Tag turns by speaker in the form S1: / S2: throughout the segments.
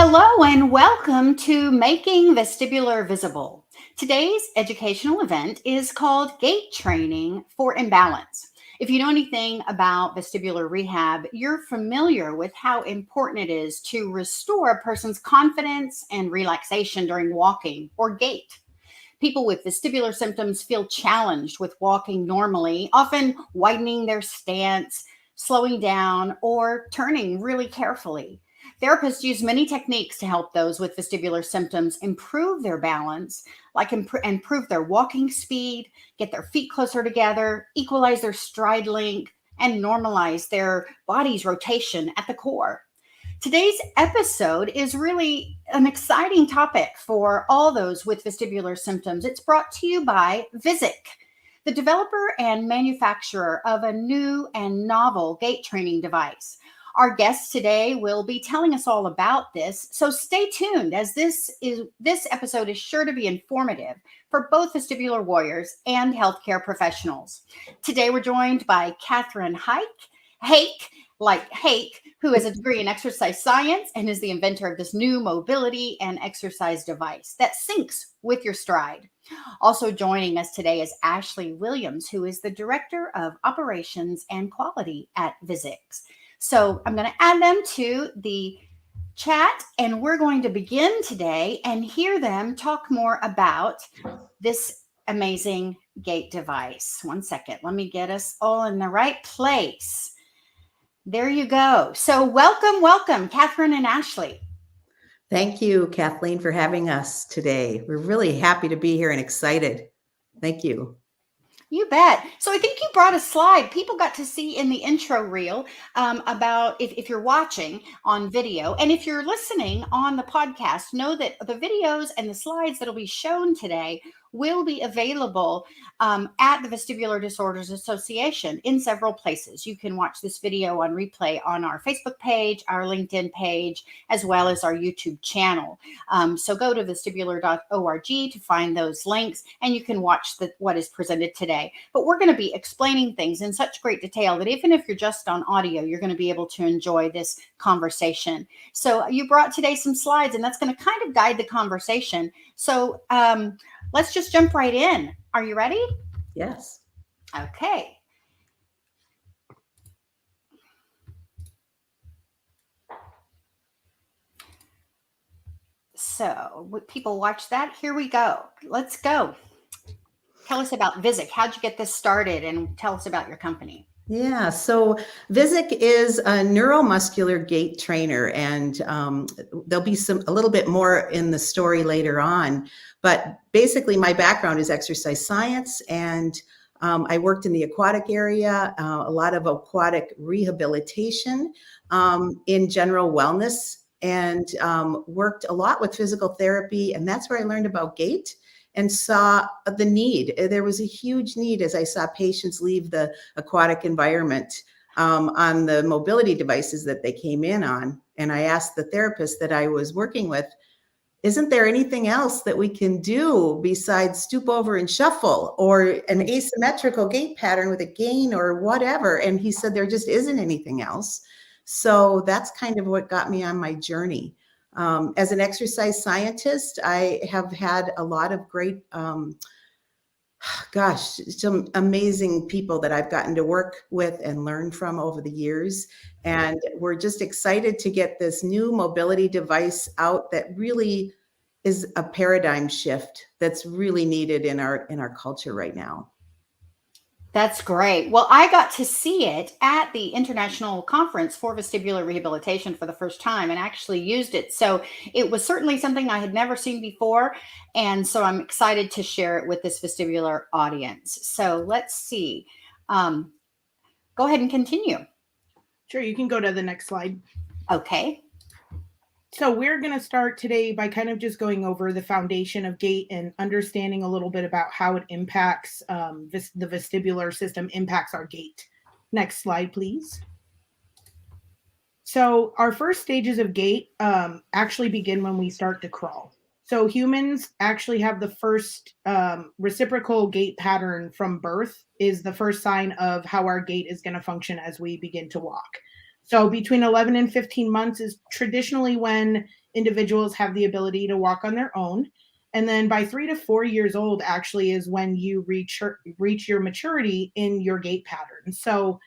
S1: Hello and welcome to Making Vestibular Visible. Today's educational event is called Gait Training for Imbalance. If you know anything about vestibular rehab, you're familiar with how important it is to restore a person's confidence and relaxation during walking or gait. People with vestibular symptoms feel challenged with walking normally, often widening their stance, slowing down, or turning really carefully. Therapists use many techniques to help those with vestibular symptoms improve their balance, like improve their walking speed, get their feet closer together, equalize their stride length, and normalize their body's rotation at the core. Today's episode is really an exciting topic for all those with vestibular symptoms. It's brought to you by Vizziq, the developer and manufacturer of a new and novel gait training device. Our guest today will be telling us all about this, so stay tuned as this episode is sure to be informative for both vestibular warriors and healthcare professionals. Today we're joined by Katherine Haik, who has a degree in exercise science and is the inventor of this new mobility and exercise device that syncs with your stride. Also joining us today is Ashley Williams, who is the Director of Operations and Quality at Vizziq. So I'm going to add them to the chat, and we're going to begin today and hear them talk more about this amazing gait device. One second. Let me get us all in the right place. There you go. So welcome, Katherine and Ashley.
S2: Thank you, Kathleen, for having us today. We're really happy to be here and excited. Thank you.
S1: You bet. So I think you brought a slide. People got to see in the intro reel about if you're watching on video, and if you're listening on the podcast, know that the videos and the slides that will be shown today will be available at the Vestibular Disorders Association in several places. You can watch this video on replay on our Facebook page, our LinkedIn page, as well as our YouTube channel. So go to vestibular.org to find those links, and you can watch what is presented today. But we're going to be explaining things in such great detail that even if you're just on audio, you're going to be able to enjoy this conversation. So you brought today some slides, and that's going to kind of guide the conversation. So let's just jump right in. Are you ready?
S2: Yes.
S1: Okay. So people watch that. Here we go. Let's go. Tell us about Vizziq. How'd you get this started, and tell us about your company?
S2: Yeah, so Vizziq is a neuromuscular gait trainer, and there'll be a little bit more in the story later on. But basically, my background is exercise science, and I worked in the aquatic area, a lot of aquatic rehabilitation, in general wellness, and worked a lot with physical therapy, and that's where I learned about gait and saw the need. There was a huge need as I saw patients leave the aquatic environment on the mobility devices that they came in on. And I asked the therapist that I was working with, isn't there anything else that we can do besides stoop over and shuffle, or an asymmetrical gait pattern with a gain or whatever? And he said, there just isn't anything else. So that's kind of what got me on my journey. As an exercise scientist, I have had a lot of great, some amazing people that I've gotten to work with and learn from over the years. And we're just excited to get this new mobility device out that really is a paradigm shift that's really needed in our culture right now.
S1: That's great. Well, I got to see it at the International Conference for Vestibular Rehabilitation for the first time and actually used it. So it was certainly something I had never seen before. And so I'm excited to share it with this vestibular audience. So let's see. Go ahead and continue.
S3: Sure, you can go to the next slide.
S1: Okay.
S3: So we're going to start today by kind of just going over the foundation of gait and understanding a little bit about how it impacts the vestibular system impacts our gait. Next slide, please. So our first stages of gait actually begin when we start to crawl. So humans actually have the first reciprocal gait pattern from birth is the first sign of how our gait is going to function as we begin to walk. So between 11 and 15 months is traditionally when individuals have the ability to walk on their own. And then by 3 to 4 years old actually is when you reach your maturity in your gait pattern. So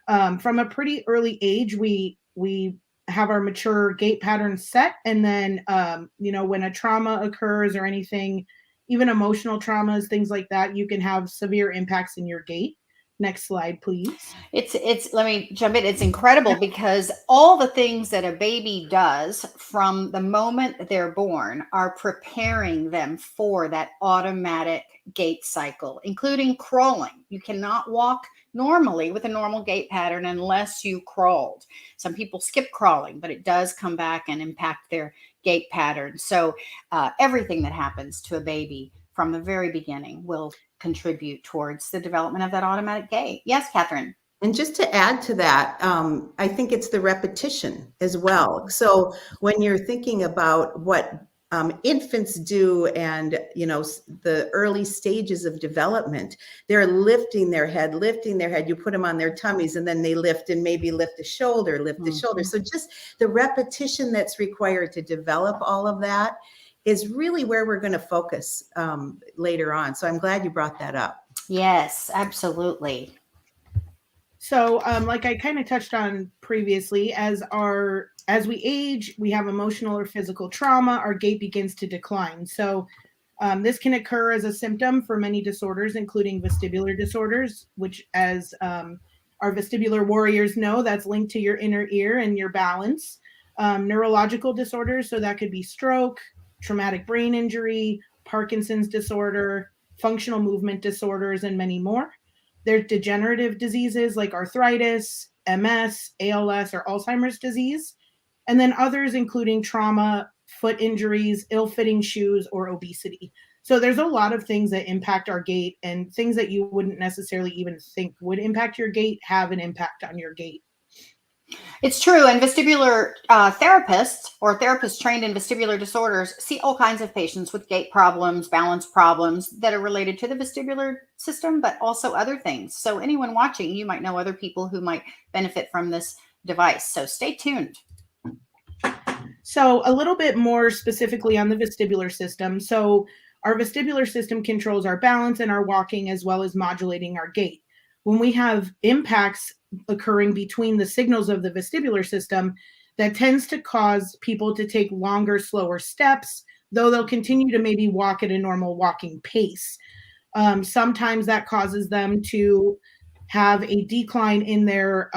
S3: from a pretty early age, we have our mature gait pattern set, and then when a trauma occurs or anything, even emotional traumas, things like that, you can have severe impacts in your gait. Next slide, please.
S1: It's let me jump in. It's incredible because all the things that a baby does from the moment they're born are preparing them for that automatic gait cycle, including crawling. You cannot walk normally with a normal gait pattern unless you crawled. Some people skip crawling, but it does come back and impact their gait pattern. So everything that happens to a baby from the very beginning will contribute towards the development of that automatic gait. Yes, Katherine.
S2: And just to add to that, I think it's the repetition as well. So when you're thinking about what infants do and, the early stages of development, they're lifting their head. You put them on their tummies and then they lift and maybe lift a shoulder. So just the repetition that's required to develop all of that is really where we're going to focus later on. So I'm glad you brought that up.
S1: Yes, absolutely.
S3: So, like I kind of touched on previously, as we age, we have emotional or physical trauma, our gait begins to decline. So, this can occur as a symptom for many disorders, including vestibular disorders, which, as our vestibular warriors know, that's linked to your inner ear and your balance. Neurological disorders, so that could be stroke, traumatic brain injury, Parkinson's disorder, functional movement disorders, and many more. There's degenerative diseases like arthritis, MS, ALS, or Alzheimer's disease. And then others including trauma, foot injuries, ill-fitting shoes, or obesity. So there's a lot of things that impact our gait, and things that you wouldn't necessarily even think would impact your gait have an impact on your gait.
S1: It's true. And vestibular therapists or therapists trained in vestibular disorders see all kinds of patients with gait problems, balance problems that are related to the vestibular system, but also other things. So anyone watching, you might know other people who might benefit from this device. So stay tuned.
S3: So a little bit more specifically on the vestibular system. So our vestibular system controls our balance and our walking, as well as modulating our gait. When we have impacts occurring between the signals of the vestibular system, that tends to cause people to take longer, slower steps, though they'll continue to maybe walk at a normal walking pace. Sometimes that causes them to have a decline in their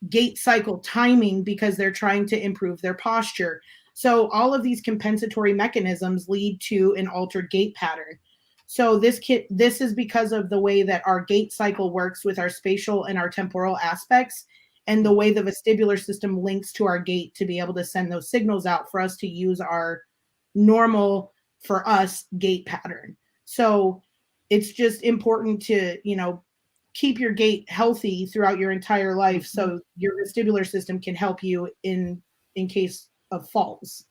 S3: gait cycle timing because they're trying to improve their posture. So all of these compensatory mechanisms lead to an altered gait pattern. So this is because of the way that our gait cycle works with our spatial and our temporal aspects, and the way the vestibular system links to our gait to be able to send those signals out for us to use our normal, for us, gait pattern. So it's just important to, keep your gait healthy throughout your entire life, so your vestibular system can help you in case of falls.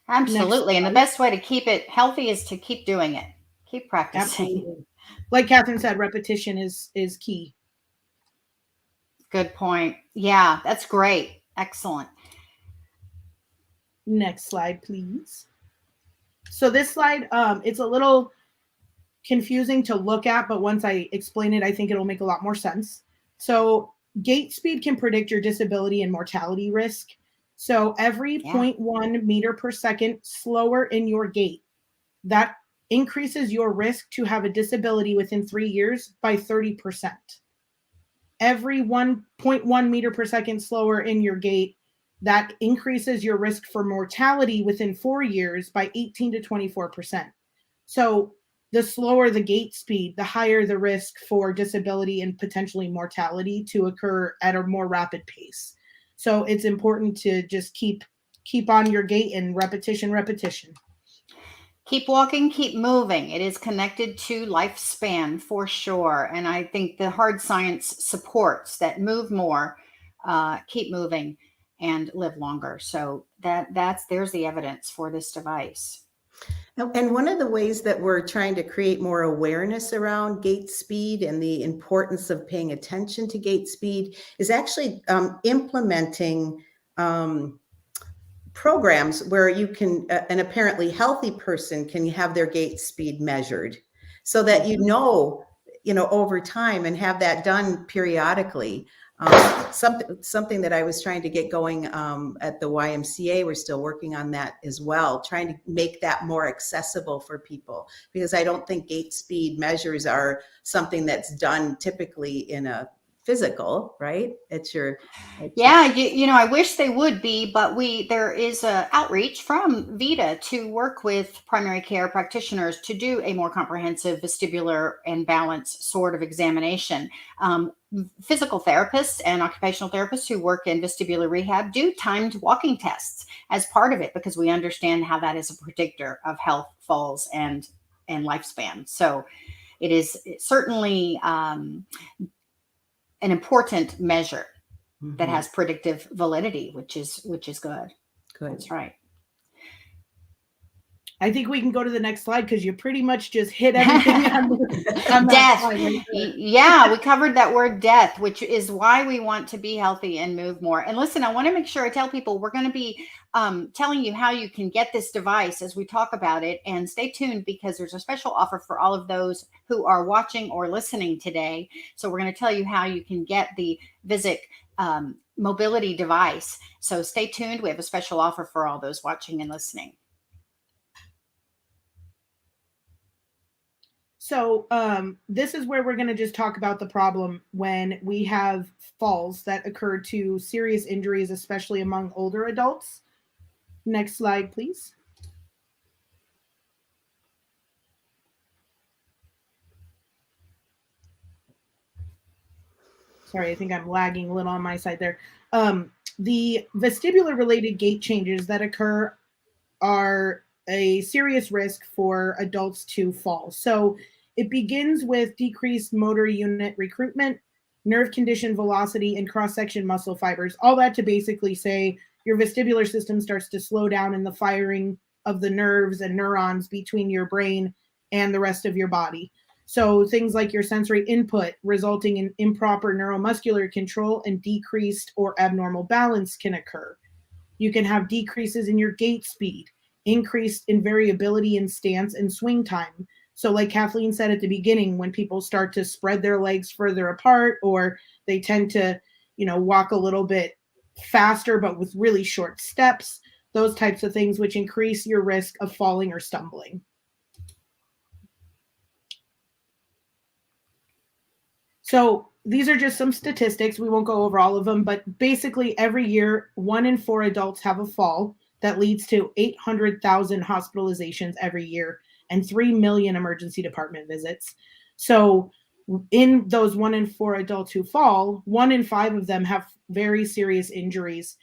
S1: Absolutely. And the best way to keep it healthy is to keep doing it. Keep practicing.
S3: Absolutely. Like Katherine said, repetition is key.
S1: Good point. Yeah, that's great. Excellent.
S3: Next slide, please. So this slide, it's a little confusing to look at, but once I explain it, I think it'll make a lot more sense. So gait speed can predict your disability and mortality risk. So every 0.1 meter per second slower in your gait, that increases your risk to have a disability within 3 years by 30%. Every 1.1 meter per second slower in your gait, that increases your risk for mortality within 4 years by 18 to 24%. So the slower the gait speed, the higher the risk for disability and potentially mortality to occur at a more rapid pace. So it's important to just keep on your gait and repetition.
S1: Keep walking, keep moving. It is connected to lifespan for sure. And I think the hard science supports that. Move more, keep moving, and live longer. So there's the evidence for this device.
S2: And one of the ways that we're trying to create more awareness around gait speed and the importance of paying attention to gait speed is actually implementing programs where you can, an apparently healthy person can have their gait speed measured so that you know, over time, and have that done periodically. Something that I was trying to get going at the YMCA, we're still working on that as well, trying to make that more accessible for people, because I don't think gait speed measures are something that's done typically in a physical, right?
S1: Yeah, I wish they would be, but there is a outreach from VITA to work with primary care practitioners to do a more comprehensive vestibular and balance sort of examination. Physical therapists and occupational therapists who work in vestibular rehab do timed walking tests as part of it, because we understand how that is a predictor of health, falls, and lifespan. So it is certainly an important measure that has predictive validity, which is good. That's right.
S3: I think we can go to the next slide, because you pretty much just hit everything on
S1: death.
S3: Right.
S1: Yeah, we covered that word death, which is why we want to be healthy and move more. And listen, I want to make sure I tell people we're going to be telling you how you can get this device as we talk about it. And stay tuned, because there's a special offer for all of those who are watching or listening today. So we're going to tell you how you can get the Vizziq mobility device. So stay tuned. We have a special offer for all those watching and listening.
S3: So this is where we're going to just talk about the problem when we have falls that occur to serious injuries, especially among older adults. Next slide, please. Sorry, I think I'm lagging a little on my side there. The vestibular-related gait changes that occur are a serious risk for adults to fall. So it begins with decreased motor unit recruitment, nerve condition velocity, and cross-section muscle fibers. All that to basically say your vestibular system starts to slow down in the firing of the nerves and neurons between your brain and the rest of your body. So things like your sensory input resulting in improper neuromuscular control and decreased or abnormal balance can occur. You can have decreases in your gait speed, increased in variability in stance and swing time. So like Kathleen said at the beginning, when people start to spread their legs further apart, or they tend to, walk a little bit faster, but with really short steps, those types of things, which increase your risk of falling or stumbling. So these are just some statistics. We won't go over all of them, but basically every year, 1 in 4 adults have a fall that leads to 800,000 hospitalizations every year and 3 million emergency department visits. So in those 1 in 4 adults who fall, 1 in 5 of them have very serious injuries.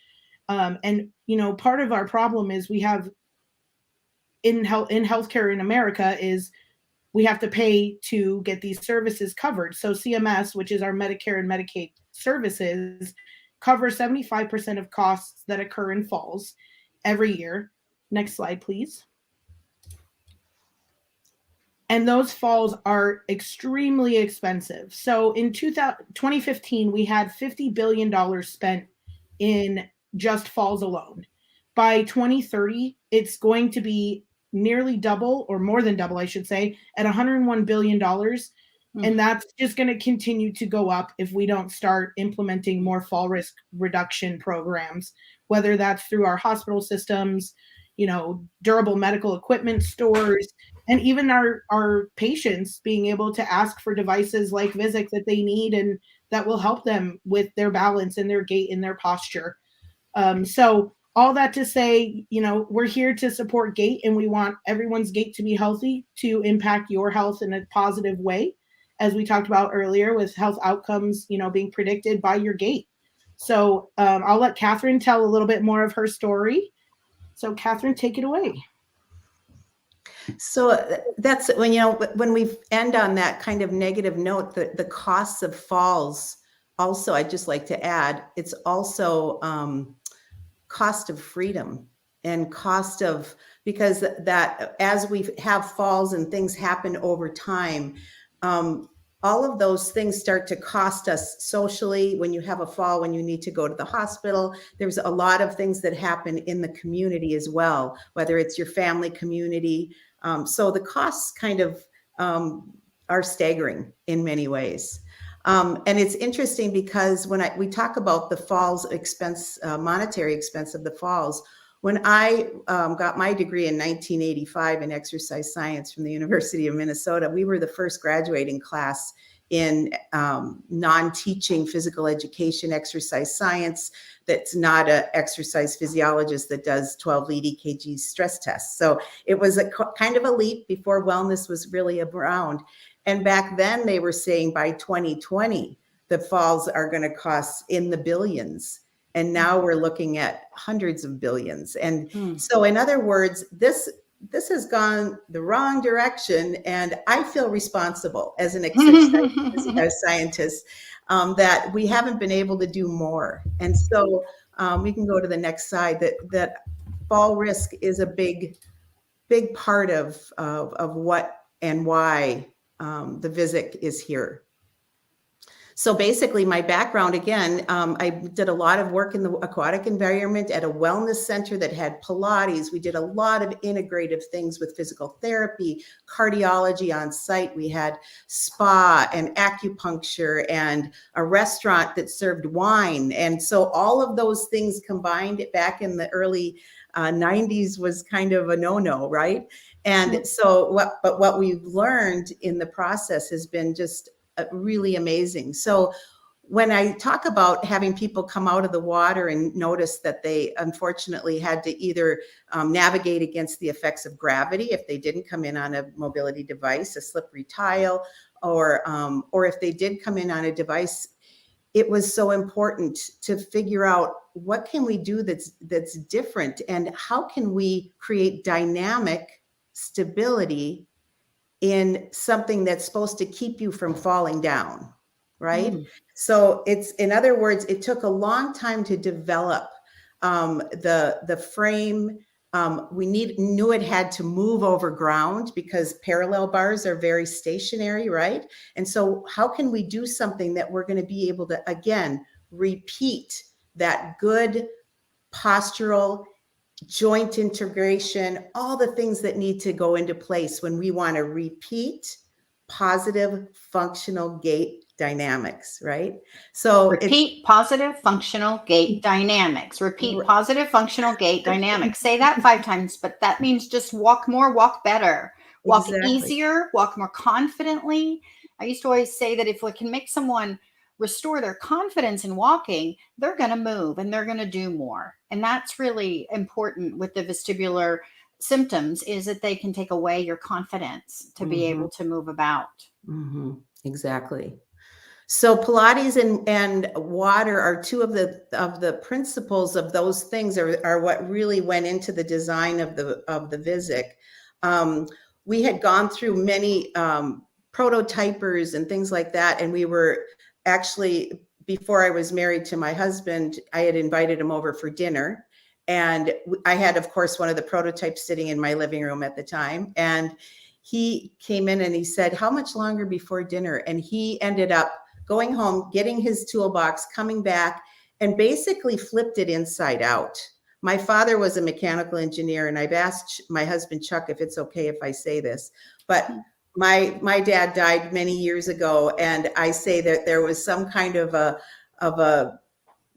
S3: And, part of our problem is we have in healthcare in America is we have to pay to get these services covered. So CMS, which is our Medicare and Medicaid services, cover 75% of costs that occur in falls every year. Next slide, please. And those falls are extremely expensive. So in 2015, we had $50 billion spent in just falls alone. By 2030, it's going to be nearly double, or more than double, I should say, at $101 billion. And that's just going to continue to go up if we don't start implementing more fall risk reduction programs, whether that's through our hospital systems, durable medical equipment stores, and even our patients being able to ask for devices like Vizziq that they need and that will help them with their balance and their gait and their posture. So all that to say, we're here to support gait, and we want everyone's gait to be healthy to impact your health in a positive way, as we talked about earlier with health outcomes, being predicted by your gait. So I'll let Katherine tell a little bit more of her story. So Katherine, take it away.
S2: So that's when we end on that kind of negative note, the costs of falls. Also, I'd just like to add, it's also cost of freedom and cost of, because that as we have falls and things happen over time, all of those things start to cost us socially. When you have a fall, when you need to go to the hospital, there's a lot of things that happen in the community as well, whether it's your family community. So the costs kind of are staggering in many ways. And it's interesting because when we talk about the falls expense, monetary expense of the falls, when I got my degree in 1985 in exercise science from the University of Minnesota, we were the first graduating class in non-teaching physical education exercise science that's not an exercise physiologist that does 12 lead EKG stress tests. So it was a kind of a leap before wellness was really around. And back then they were saying by 2020, the falls are going to cost in the billions. And now we're looking at hundreds of billions. And so in other words, this has gone the wrong direction. And I feel responsible as an exercise scientist that we haven't been able to do more. And so we can go to the next slide, that fall risk is a big part of what and why the Vizziq is here. So basically my background, again, I did a lot of work in the aquatic environment at a wellness center that had Pilates. We did a lot of integrative things with physical therapy, cardiology on site. We had spa and acupuncture and a restaurant that served wine. And so all of those things combined back in the early 90s was kind of a no-no, right? And so what we've learned in the process has been just really amazing. So when I talk about having people come out of the water and notice that they unfortunately had to either navigate against the effects of gravity if they didn't come in on a mobility device, a slippery tile, or if they did come in on a device, it was so important to figure out what can we do that's different, and how can we create dynamic stability in something that's supposed to keep you from falling down, right? So it's, in other words, it took a long time to develop the frame. We knew it had to move over ground because parallel bars are very stationary, right? And so how can we do something that we're going to be able to, again, repeat that good postural joint integration, all the things that need to go into place when we want to repeat positive functional gait dynamics, right? So
S1: repeat positive functional gait dynamics. Repeat positive functional gait dynamics. Say that 5 times, but that means just walk more, walk better, walk easier, walk more confidently. I used to always say that if we can make someone restore their confidence in walking, they're going to move and they're going to do more. And that's really important with the vestibular symptoms, is that they can take away your confidence to be able to move about.
S2: Exactly. So Pilates and water are two of the principles of those things are what really went into the design of the Vizziq. We had gone through many prototypers and things like that, and we were actually, before I was married to my husband, I had invited him over for dinner, and I had, of course, one of the prototypes sitting in my living room at the time, and he came in and he said, "How much longer before dinner?" And he ended up going home, getting his toolbox, coming back, and basically flipped it inside out. My father was a mechanical engineer, and I've asked my husband, Chuck, if it's okay if I say this, but my dad died many years ago, and I say that there was some kind of a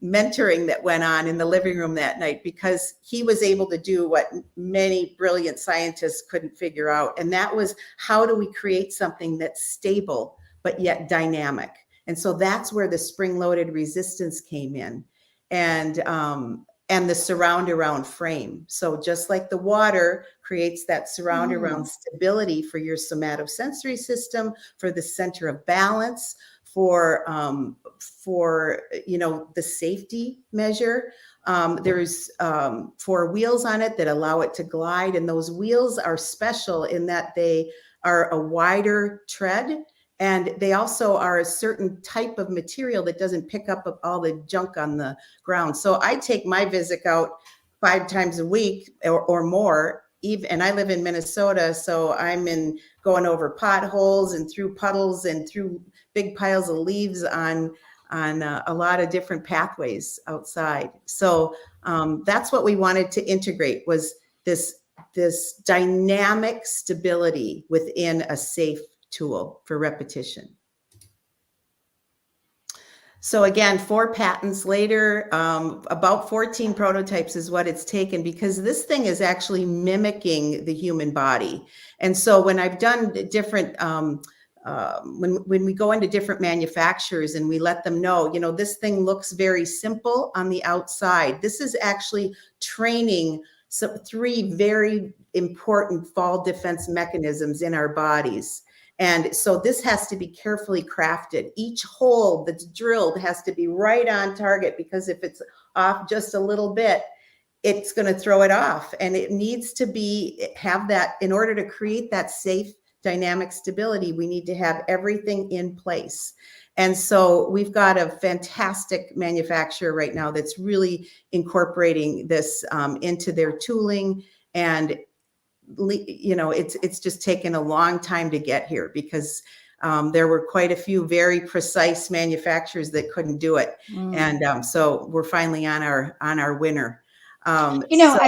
S2: mentoring that went on in the living room that night, because he was able to do what many brilliant scientists couldn't figure out. And that was, how do we create something that's stable, but yet dynamic? And so that's where the spring-loaded resistance came in, and the surround around frame. So just like the water creates that surround around stability for your somatosensory system, for the center of balance, for the safety measure. There's 4 wheels on it that allow it to glide, and those wheels are special in that they are a wider tread, and they also are a certain type of material that doesn't pick up all the junk on the ground. So I take my Vizziq out 5 times a week or more, and I live in Minnesota, so I'm in going over potholes and through puddles and through big piles of leaves on a lot of different pathways outside. So that's what we wanted to integrate, was this dynamic stability within a safe tool for repetition. So again, 4 patents later, about 14 prototypes is what it's taken, because this thing is actually mimicking the human body. And so when I've done different, when we go into different manufacturers and we let them know, you know, this thing looks very simple on the outside. This is actually training 3 very important fall defense mechanisms in our bodies. And so this has to be carefully crafted. Each hole that's drilled has to be right on target, because if it's off just a little bit, it's going to throw it off. And it needs to have that, in order to create that safe dynamic stability, we need to have everything in place. And so we've got a fantastic manufacturer right now that's really incorporating this into their tooling. And you know, it's just taken a long time to get here, because there were quite a few very precise manufacturers that couldn't do it. And so we're finally on our winner.
S1: You know,
S2: so,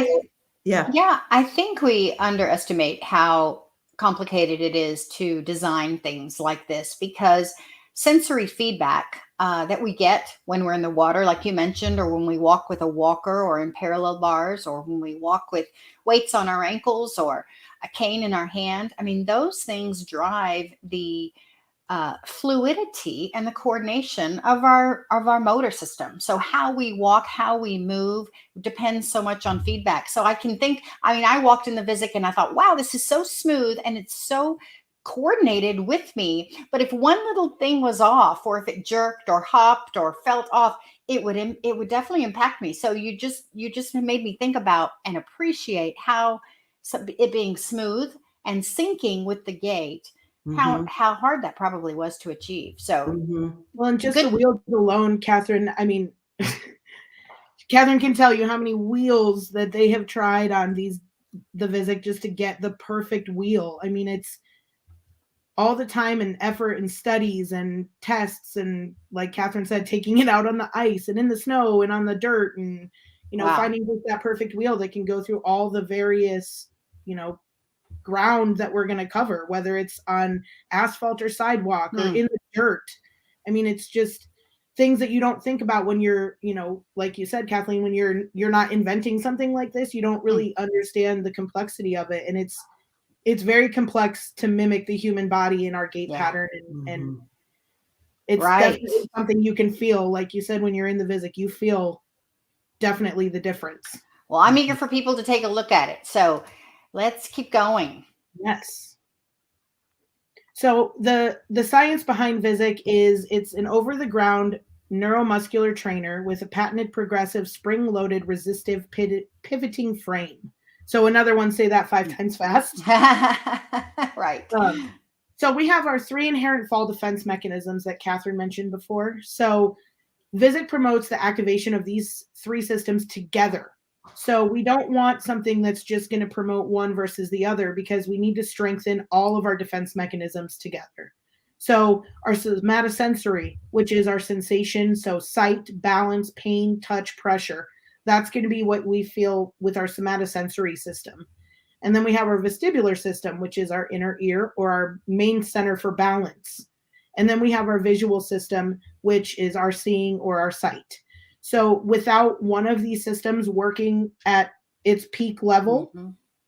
S1: I think we underestimate how complicated it is to design things like this, because sensory feedback that we get when we're in the water, like you mentioned, or when we walk with a walker or in parallel bars, or when we walk with weights on our ankles or a cane in our hand. I mean, those things drive the fluidity and the coordination of our motor system. So how we walk, how we move depends so much on feedback. So I mean, I walked in the Vizziq and I thought, wow, this is so smooth and it's so coordinated with me. But if one little thing was off, or if it jerked or hopped or felt off, it would definitely impact me. So you just made me think about and appreciate how it being smooth and syncing with the gait, how hard that probably was to achieve. So
S3: well, and just the wheels alone, Katherine, I mean, Katherine can tell you how many wheels that they have tried on the Vizziq just to get the perfect wheel. I mean, it's all the time and effort and studies and tests, and like Katherine said, taking it out on the ice and in the snow and on the dirt, and you know, finding that perfect wheel that can go through all the various, you know, ground that we're going to cover, whether it's on asphalt or sidewalk or in the dirt. I mean, it's just things that you don't think about when you're, you know, like you said, Kathleen, when you're not inventing something like this, you don't really understand the complexity of it. And it's very complex to mimic the human body in our gait pattern. And it's definitely something you can feel, like you said, when you're in the Vizziq, you feel definitely the difference.
S1: Well, I'm eager for people to take a look at it. So let's keep going.
S3: Yes. So the science behind Vizziq is it's an over-the-ground neuromuscular trainer with a patented progressive spring-loaded resistive pivoting frame. So another one, say that 5 times fast.
S1: Right.
S3: So we have our 3 inherent fall defense mechanisms that Katherine mentioned before. So Vizziq promotes the activation of these 3 systems together. So we don't want something that's just going to promote one versus the other, because we need to strengthen all of our defense mechanisms together. So our somatosensory, which is our sensation, so sight, balance, pain, touch, pressure, that's going to be what we feel with our somatosensory system. And then we have our vestibular system, which is our inner ear, or our main center for balance. And then we have our visual system, which is our seeing or our sight. So without one of these systems working at its peak level,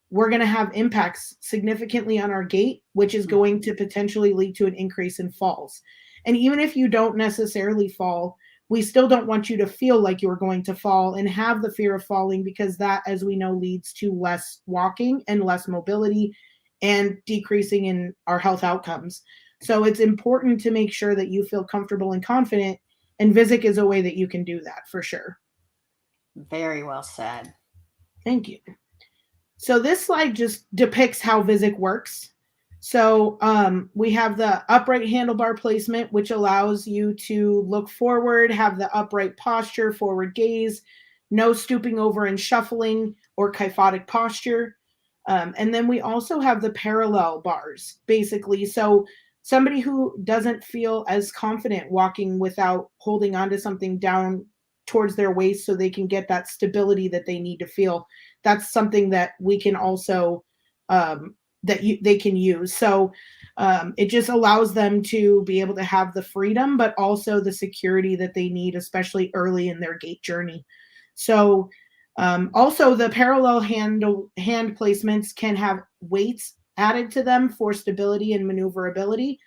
S3: we're going to have impacts significantly on our gait, which is going to potentially lead to an increase in falls. And even if you don't necessarily fall, we still don't want you to feel like you're going to fall and have the fear of falling, because that, as we know, leads to less walking and less mobility and decreasing in our health outcomes. So it's important to make sure that you feel comfortable and confident, and Vizziq is a way that you can do that for sure.
S1: Very well said.
S3: Thank you. So this slide just depicts how Vizziq works. So we have the upright handlebar placement, which allows you to look forward, have the upright posture, forward gaze, no stooping over and shuffling or kyphotic posture. And then we also have the parallel bars, basically. So somebody who doesn't feel as confident walking without holding onto something down towards their waist so they can get that stability that they need to feel, that's something that we can also they can use. So it just allows them to be able to have the freedom, but also the security that they need, especially early in their gait journey. So also the parallel hand placements can have weights added to them for stability and maneuverability,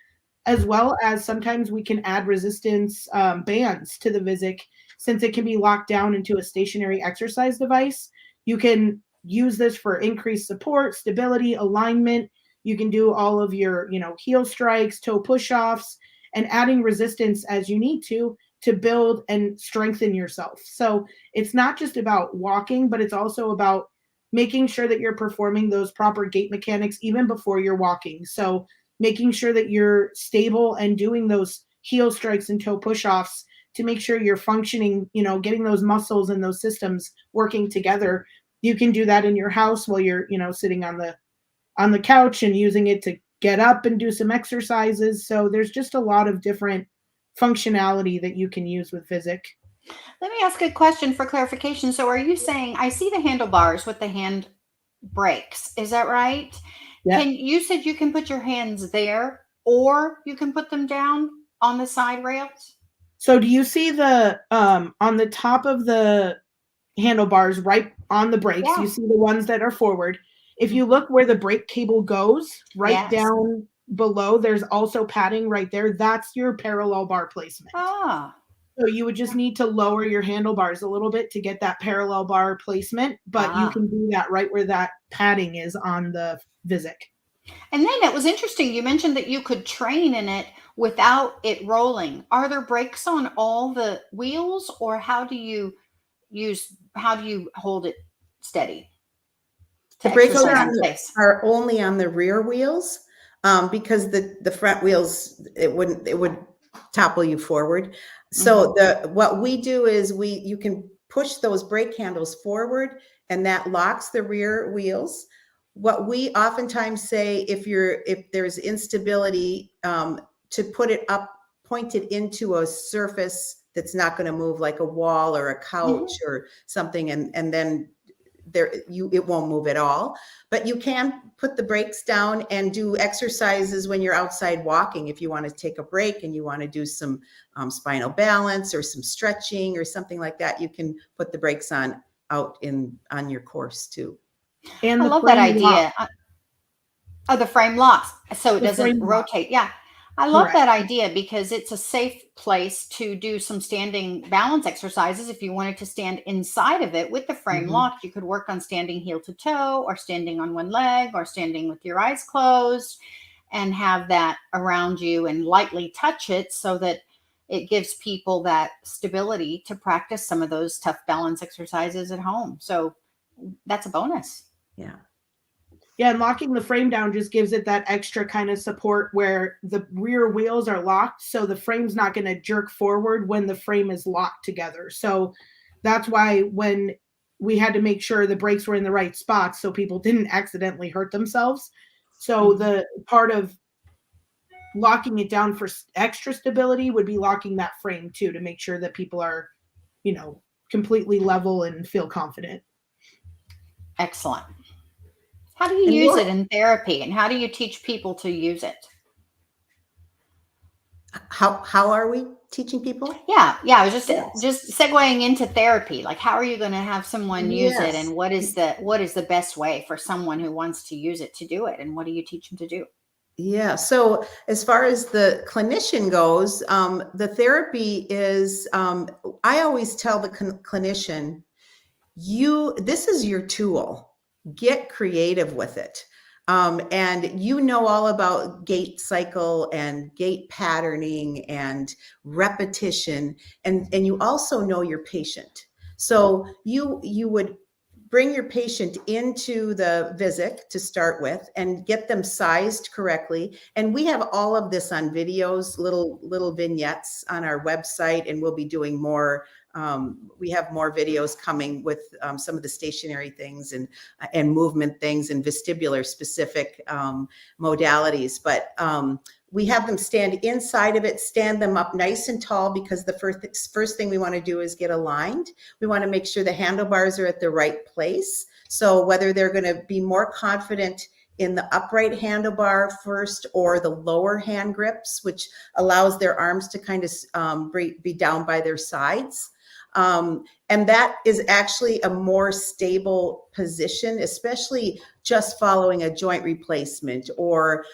S3: as well as sometimes we can add resistance bands to the Vizziq, since it can be locked down into a stationary exercise device. You can use this for increased support, stability, alignment. You can do all of your, heel strikes, toe push-offs, and adding resistance as you need to build and strengthen yourself. So it's not just about walking, but it's also about making sure that you're performing those proper gait mechanics even before you're walking. So making sure that you're stable and doing those heel strikes and toe push-offs to make sure you're functioning, getting those muscles and those systems working together. You can do that in your house while you're, sitting on the couch and using it to get up and do some exercises. So there's just a lot of different functionality that you can use with Vizziq.
S1: Let me ask a question for clarification. So, are you saying I see the handlebars with the hand brakes? Is that right?
S3: Yeah.
S1: You said you can put your hands there, or you can put them down on the side rails?
S3: So do you see the on the top of the handlebars, right on the brakes, you
S1: Yeah.
S3: see the ones that are forward. If you look where the brake cable goes, right
S1: Yes.
S3: down below, there's also padding right there. That's your parallel bar placement.
S1: Ah.
S3: So you would just need to lower your handlebars a little bit to get that parallel bar placement, but you
S1: Ah.
S3: can do that right where that padding is on the Vizziq.
S1: And then it was interesting. You mentioned that you could train in it without it rolling. Are there brakes on all the wheels, or how do you hold it steady
S2: The
S1: to
S2: brakes
S3: So
S1: exercise
S3: there,
S1: in place?
S2: are only on the rear wheels, because the front wheels, it would topple you forward. So what we do is you can push those brake handles forward, and that locks the rear wheels. What we oftentimes say, if there's instability, to put it up, point it into a surface that's not going to move, like a wall or a couch or something, and then it won't move at all. But you can put the brakes down and do exercises when you're outside walking. If you want to take a break and you want to do some spinal balance or some stretching or something like that, you can put the brakes on your course too.
S3: and
S1: I
S3: the
S1: love that
S3: frame lock.
S1: idea. Oh, the frame locks so it
S3: The
S1: doesn't
S3: frame lock.
S1: rotate. Yeah. I love
S3: Correct.
S1: that idea because it's a safe place to do some standing balance exercises. If you wanted to stand inside of it with the frame locked, you could work on standing heel to toe, or standing on one leg, or standing with your eyes closed, and have that around you and lightly touch it so that it gives people that stability to practice some of those tough balance exercises at home. So that's a bonus.
S2: Yeah.
S3: Yeah, and locking the frame down just gives it that extra kind of support where the rear wheels are locked, so the frame's not going to jerk forward when the frame is locked together. So that's why when we had to make sure the brakes were in the right spots so people didn't accidentally hurt themselves. So the part of locking it down for extra stability would be locking that frame too, to make sure that people are, completely level and feel confident.
S1: Excellent. How do you
S3: And
S1: use
S3: we're
S1: it in therapy, and how do you teach people to use it?
S2: How are we teaching people?
S1: Yeah, I was
S2: Yes.
S1: just segueing into therapy. Like, how are you going to have someone use it,
S2: Yes.
S1: and what is the best way for someone who wants to use it to do it, and what do you teach them to do?
S2: Yeah. So as far as the clinician goes, the therapy is, I always tell the clinician, this is your tool. Get creative with it. And you know all about gait cycle and gait patterning and repetition, and you also know your patient. So you would bring your patient into the Vizziq to start with and get them sized correctly. And we have all of this on videos, little vignettes on our website, and we'll be doing more we have more videos coming with some of the stationary things and movement things and vestibular specific modalities. But we have them stand inside of it, stand them up nice and tall, because the first thing we want to do is get aligned. We want to make sure the handlebars are at the right place. So whether they're going to be more confident in the upright handlebar first or the lower hand grips, which allows their arms to kind of be down by their sides. And that is actually a more stable position, especially just following a joint replacement, or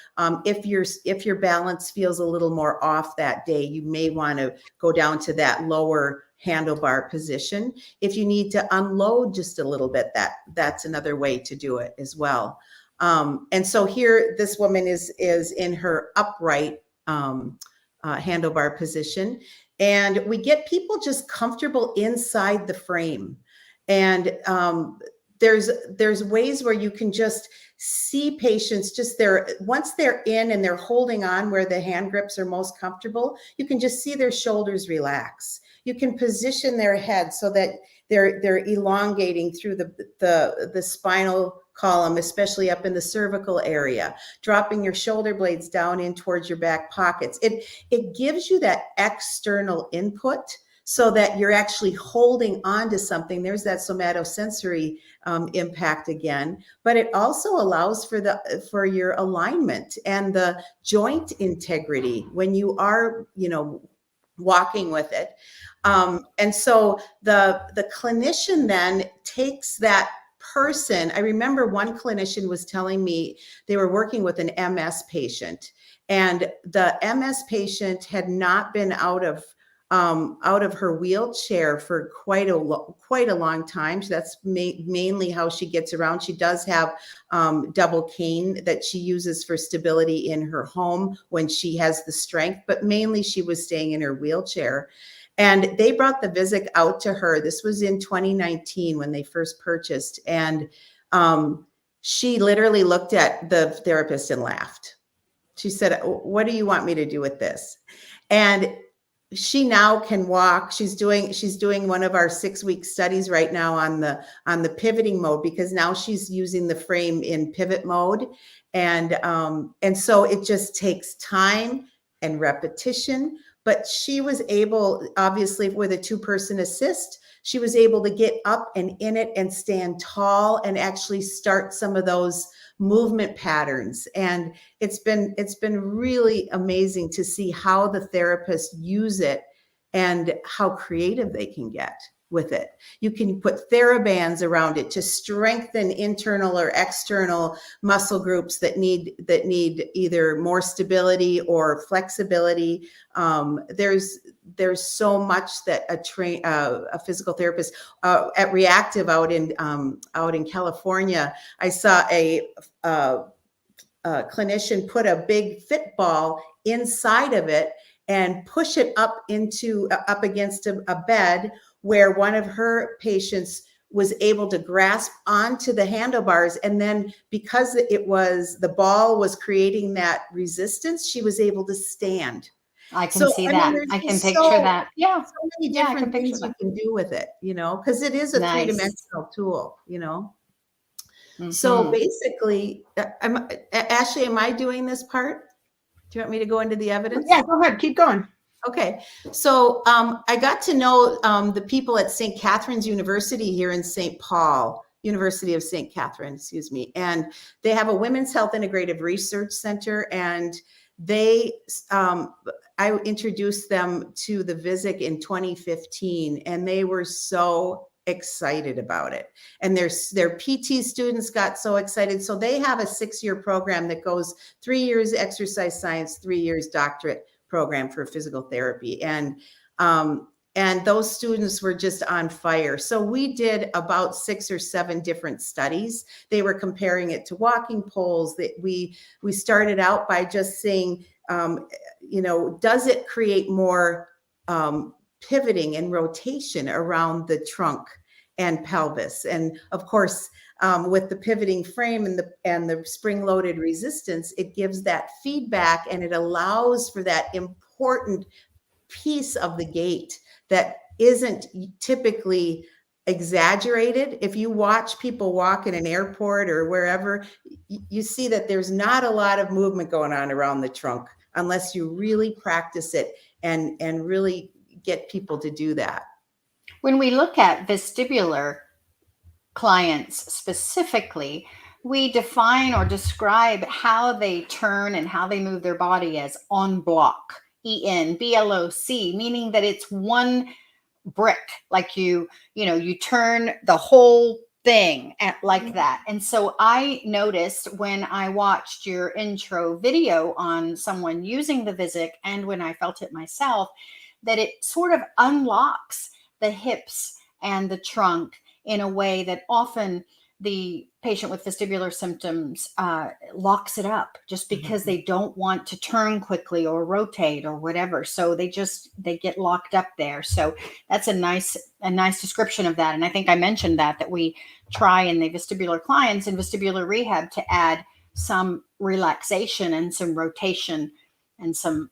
S2: if your balance feels a little more off that day, you may want to go down to that lower handlebar position. If you need to unload just a little bit, that's another way to do it as well. And so here, this woman is in her upright handlebar position. And we get people just comfortable inside the frame. And there's ways where you can just see patients just once they're in and they're holding on where the hand grips are most comfortable, you can just see their shoulders relax. You can position their head so that they're elongating through the spinal column, especially up in the cervical area, dropping your shoulder blades down in towards your back pockets. It gives you that external input so that you're actually holding on to something. There's that somatosensory impact again, but it also allows for your alignment and the joint integrity when you are, walking with it. And so the clinician then takes that person. I remember one clinician was telling me they were working with an MS patient, and the MS patient had not been out of her wheelchair for quite a long time. So that's mainly how she gets around. She does have double cane that she uses for stability in her home when she has the strength, but mainly she was staying in her wheelchair. And they brought the Vizziq out to her. This was in 2019 when they first purchased. And she literally looked at the therapist and laughed. She said, "What do you want me to do with this?" And she now can walk. She's doing one of our 6-week studies right now on the pivoting mode, because now she's using the frame in pivot mode. And so it just takes time and repetition. But she was able, obviously with a 2-person assist, she was able to get up and in it and stand tall and actually start some of those movement patterns. And it's been really amazing to see how the therapists use it and how creative they can get with it. You can put TheraBands around it to strengthen internal or external muscle groups that need either more stability or flexibility. There's so much that a physical therapist at Reactive out in California, I saw a clinician put a big fit ball inside of it and push it up against a bed, where one of her patients was able to grasp onto the handlebars. And then because the ball was creating that resistance, she was able to stand.
S1: I can see that. I can picture that. Yeah.
S2: So many different things you can do with it, because it is a three-dimensional tool, Mm-hmm. So basically, Ashley, am I doing this part? Do you want me to go into the evidence?
S3: Yeah, go ahead. Keep going.
S2: Okay. So I got to know the people at St. Catherine's University here in St. Paul, University of St. Catherine, excuse me. And they have a Women's Health Integrative Research Center. And I introduced them to the Vizziq in 2015, and they were so excited about it. And their PT students got so excited. So they have a 6-year program that goes 3 years exercise science, 3 years doctorate program for physical therapy. And those students were just on fire. So we did about 6 or 7 different studies. They were comparing it to walking poles. That we started out by just saying, does it create more pivoting and rotation around the trunk and pelvis? And of course, with the pivoting frame and the spring-loaded resistance, it gives that feedback, and it allows for that important piece of the gait that isn't typically exaggerated. If you watch people walk in an airport or wherever, you see that there's not a lot of movement going on around the trunk unless you really practice it and really get people to do that.
S1: When we look at vestibular clients specifically, we define or describe how they turn and how they move their body as en bloc, ENBLOC, meaning that it's one brick, like you turn the whole thing like that. And so I noticed when I watched your intro video on someone using the Vizziq, and when I felt it myself, that it sort of unlocks the hips and the trunk in a way that often the patient with vestibular symptoms locks it up just because they don't want to turn quickly or rotate or whatever. So they get locked up there. So that's a nice description of that. And I think I mentioned that we try in the vestibular clients in vestibular rehab to add some relaxation and some rotation and some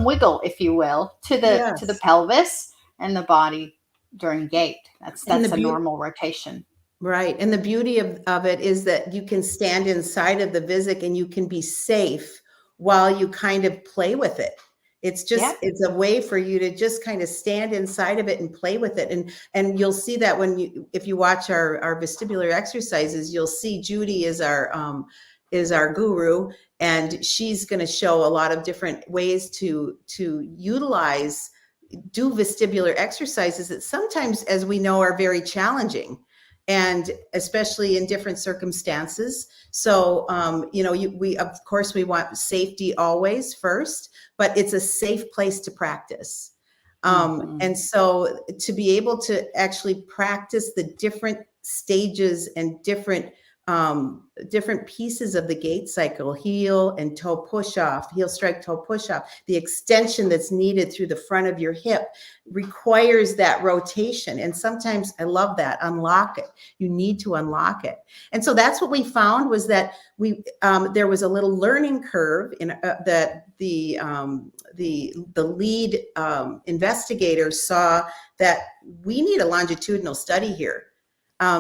S1: wiggle, if you will, to the pelvis and the body during gait. That's a normal rotation.
S2: Right. And the beauty of it is that you can stand inside of the Vizziq and you can be safe while you kind of play with it. It's just, it's a way for you to just kind of stand inside of it and play with it. And you'll see that if you watch our vestibular exercises, you'll see Judy is our guru, and she's going to show a lot of different ways to do vestibular exercises that sometimes, as we know, are very challenging, and especially in different circumstances. So, we of course we want safety always first, but it's a safe place to practice. And so to be able to actually practice the different stages and different pieces of the gait cycle, heel and toe push off, heel strike toe push off, the extension that's needed through the front of your hip requires that rotation. And sometimes, I love that, unlock it. You need to unlock it. And so that's what we found, was that there was a little learning curve in that the lead investigator saw that we need a longitudinal study here.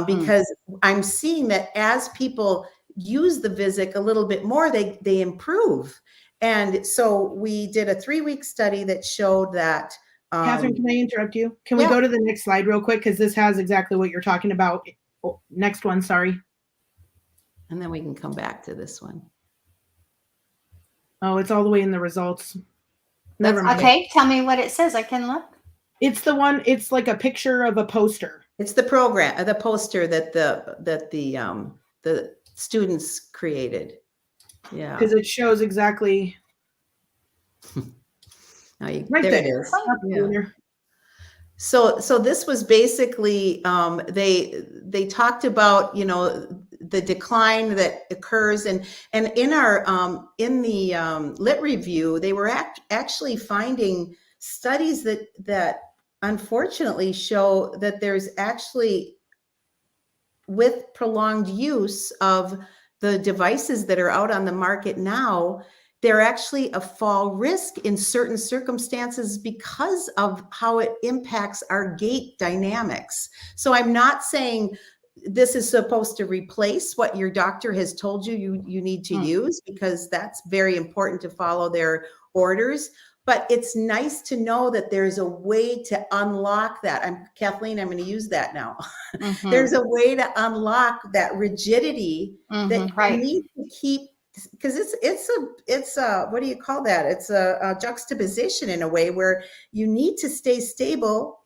S2: Because I'm seeing that as people use the Vizziq a little bit more, they improve. And so we did a 3-week study that showed that.
S3: Katherine, can I interrupt you? Can we go to the next slide real quick? Because this has exactly what you're talking about. Oh, next one, sorry.
S2: And then we can come back to this one.
S3: Oh, it's all the way in the results. Never mind.
S1: Okay, tell me what it says. I can look.
S3: It's the one, it's like a picture of a poster.
S2: It's the program, the poster that the students created. Yeah,
S3: because it shows exactly.
S2: Right
S3: there
S2: it is. Yeah. So this was basically they talked about the decline that occurs, and in our in the lit review, they were actually finding studies that unfortunately show that there's actually, with prolonged use of the devices that are out on the market now, they're actually a fall risk in certain circumstances because of how it impacts our gait dynamics. So I'm not saying this is supposed to replace what your doctor has told you need to use, because that's very important to follow their orders. But it's nice to know that there's a way to unlock that. Kathleen, I'm going to use that now. There's a way to unlock that rigidity that you need to keep, because it's a what do you call that? It's a juxtaposition in a way where you need to stay stable,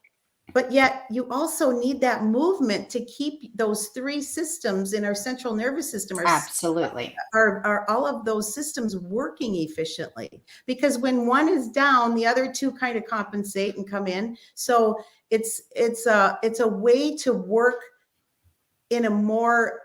S2: but yet you also need that movement to keep those 3 systems in our central nervous system are all of those systems working efficiently. Because when one is down, the other 2 kind of compensate and come in. So it's a way to work in a more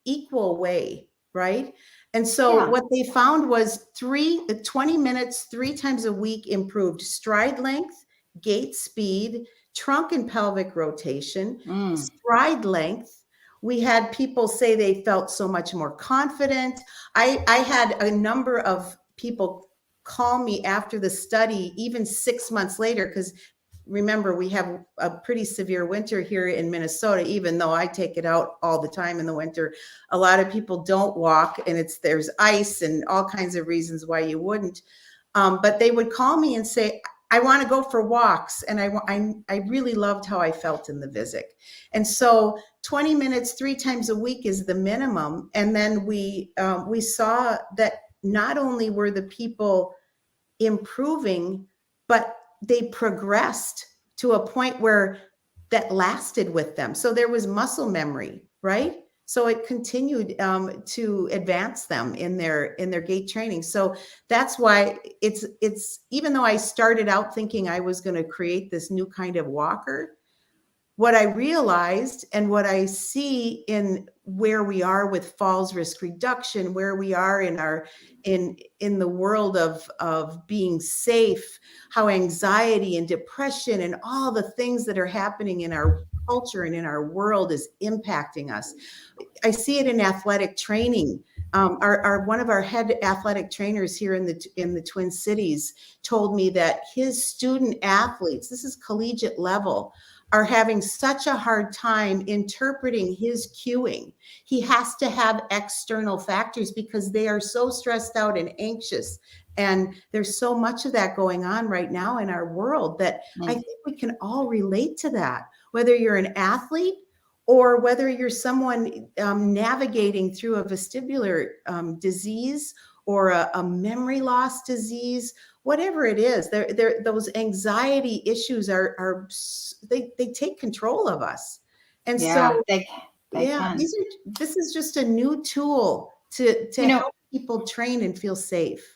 S2: equal way, right? And so what they found was 20 minutes, 3 times a week improved stride length, gait speed, trunk and pelvic rotation, stride length. We had people say they felt so much more confident. I had a number of people call me after the study, even 6 months later, because remember, we have a pretty severe winter here in Minnesota, even though I take it out all the time in the winter. A lot of people don't walk, and there's ice and all kinds of reasons why you wouldn't. But they would call me and say, I want to go for walks. And I really loved how I felt in the Vizziq. And so 20 minutes, 3 times a week is the minimum. And then we saw that not only were the people improving, but they progressed to a point where that lasted with them. So there was muscle memory, right? So it continued to advance them in their gait training. So that's why it's even though I started out thinking I was going to create this new kind of walker, what I realized and what I see in where we are with falls risk reduction, where we are in our in the world of being safe, how anxiety and depression and all the things that are happening in our culture and in our world is impacting us. I see it in athletic training. Our one of our head athletic trainers here in the Twin Cities told me that his student athletes, this is collegiate level, are having such a hard time interpreting his cueing. He has to have external factors because they are so stressed out and anxious. And there's so much of that going on right now in our world that I think we can all relate to that, whether you're an athlete or whether you're someone navigating through a vestibular disease or a memory loss disease, whatever it is. Those anxiety issues they take control of us. And so
S1: they can.
S2: This is just a new tool to help people train and feel safe.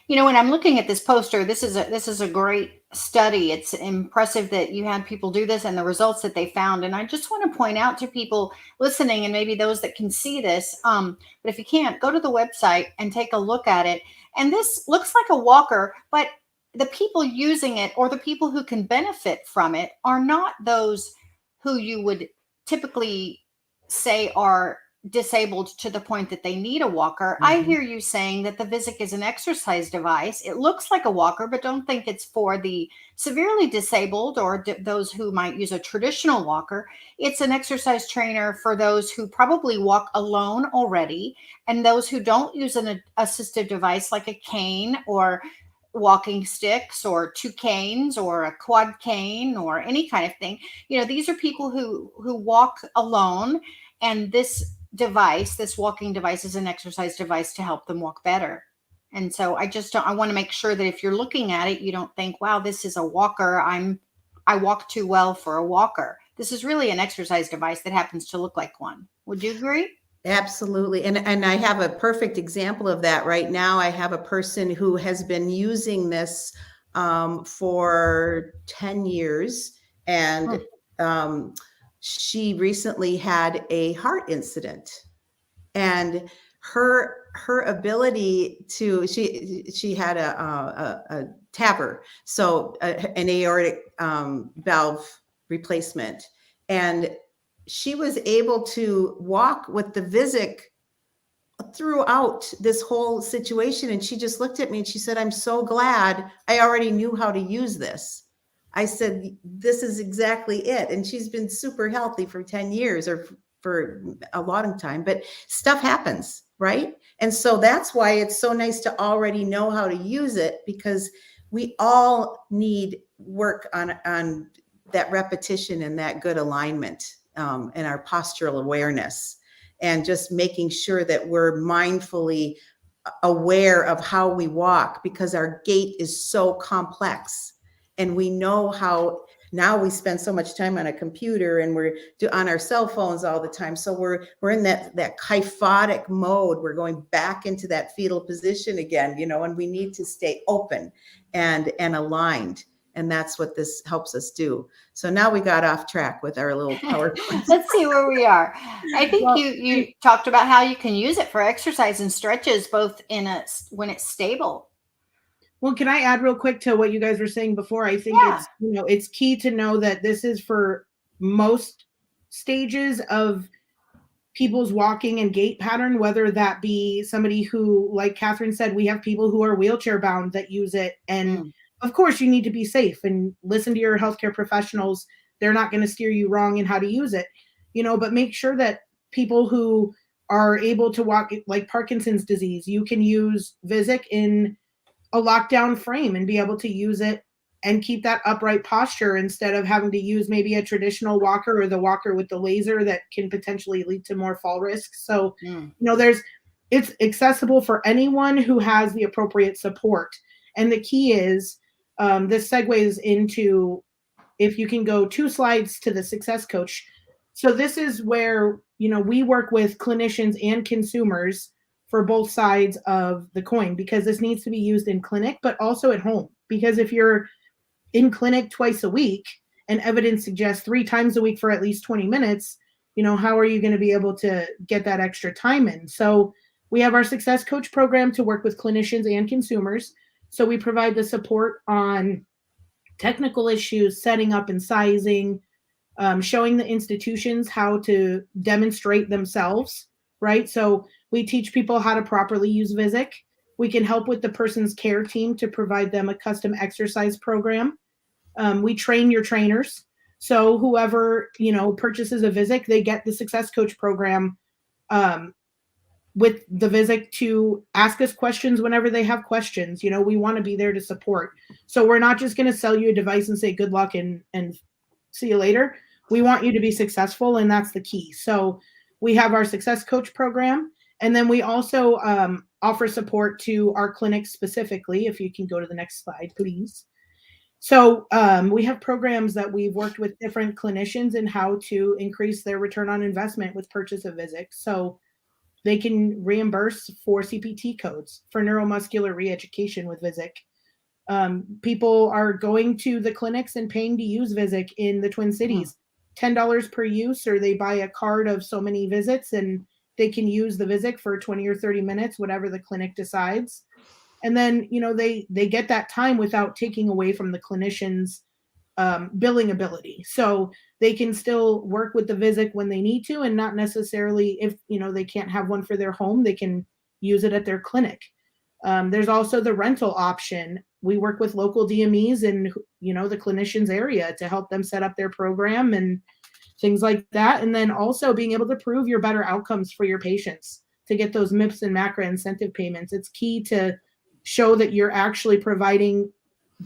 S1: When I'm looking at this poster, this is a great study. It's impressive that you had people do this and the results that they found. And I just want to point out to people listening, and maybe those that can see this, but if you can't, go to the website and take a look at it. And this looks like a walker, but the people using it or the people who can benefit from it are not those who you would typically say are disabled to the point that they need a walker. I hear you saying that the Vizziq is an exercise device. It looks like a walker, but don't think it's for the severely disabled or those who might use a traditional walker. It's an exercise trainer for those who probably walk alone already, and those who don't use an assistive device like a cane or walking sticks or 2 canes or a quad cane or any kind of thing. These are people who walk alone, and this walking device is an exercise device to help them walk better. And so I want to make sure that if you're looking at it, you don't think, wow, this is a walker. I walk too well for a walker. This is really an exercise device that happens to look like one. Would you agree?
S2: Absolutely. And I have a perfect example of that right now. I have a person who has been using this for 10 years, and she recently had a heart incident, and her ability to she had a TAVR, so an aortic valve replacement, and she was able to walk with the Vizziq throughout this whole situation. And she just looked at me and she said, I'm so glad I already knew how to use this. I said, this is exactly it. And she's been super healthy for 10 years or for a long time, but stuff happens, right? And so that's why it's so nice to already know how to use it, because we all need work on that repetition and that good alignment and our postural awareness, and just making sure that we're mindfully aware of how we walk, because our gait is so complex. And we know how now we spend so much time on a computer and we're on our cell phones all the time. So we're in that kyphotic mode. We're going back into that fetal position again, and we need to stay open and aligned. And that's what this helps us do. So now we got off track with our little PowerPoint.
S1: Let's see where we are. I think you talked about how you can use it for exercise and stretches, both when it's stable.
S3: Well, can I add real quick to what you guys were saying before? I think it's key to know that this is for most stages of people's walking and gait pattern, whether that be somebody who, like Katherine said, we have people who are wheelchair bound that use it, and of course, you need to be safe and listen to your healthcare professionals. They're not going to steer you wrong in how to use it, but make sure that people who are able to walk, like Parkinson's disease, you can use Vizziq in a lockdown frame and be able to use it and keep that upright posture instead of having to use maybe a traditional walker or the walker with the laser that can potentially lead to more fall risks. So, it's accessible for anyone who has the appropriate support. And the key is, this segues into, if you can go 2 slides to the success coach. So this is where, we work with clinicians and consumers for both sides of the coin, because this needs to be used in clinic, but also at home. Because if you're in clinic twice a week and evidence suggests 3 times a week for at least 20 minutes, how are you going to be able to get that extra time in? So we have our success coach program to work with clinicians and consumers. So we provide the support on technical issues, setting up and sizing, showing the institutions how to demonstrate themselves, right? So we teach people how to properly use Vizziq. We can help with the person's care team to provide them a custom exercise program. We train your trainers. So whoever, purchases a Vizziq, they get the success coach program with the Vizziq to ask us questions whenever they have questions. We want to be there to support. So we're not just going to sell you a device and say good luck and see you later. We want you to be successful, and that's the key. So we have our success coach program, and then we also offer support to our clinics specifically. If you can go to the next slide, please. So we have programs that we've worked with different clinicians in how to increase their return on investment with purchase of Vizziq. So they can reimburse for CPT codes for neuromuscular re-education with Vizziq. People are going to the clinics and paying to use Vizziq in the Twin Cities, $10 per use, or they buy a card of so many visits and they can use the Vizziq for 20 or 30 minutes, whatever the clinic decides. And then, they get that time without taking away from the clinician's billing ability. So they can still work with the Vizziq when they need to, and not necessarily, if they can't have one for their home, they can use it at their clinic. There's also the rental option. We work with local DMEs in the clinician's area to help them set up their program and things like that. And then also being able to prove your better outcomes for your patients to get those MIPS and MACRA incentive payments. It's key to show that you're actually providing